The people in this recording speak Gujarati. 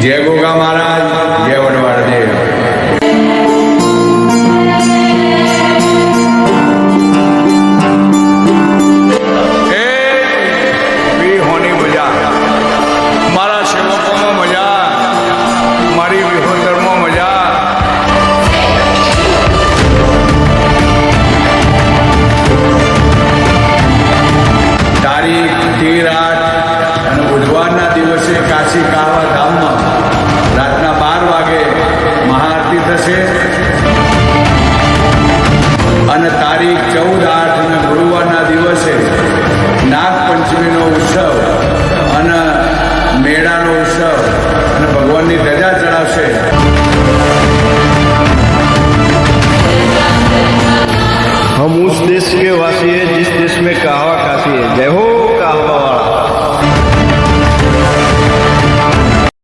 જય ગોગા મહારાજ, જય વડવાડ દેવ. વિહોની મજા, મારા સેવકોમાં મજા, મારી વિહોતરમાં મજા. તારીખ 13/8 અને બુધવારના દિવસે કાશી કાવા ધામમાં રાતના 12 વાગે મહાઆરતી થશે અને તારીખ 14/8 અને ગુરુવારના દિવસે નાગપંચમીનો ઉત્સવ અને મેળાનો ઉત્સવ અને ભગવાનની ધજા ચડાવશે.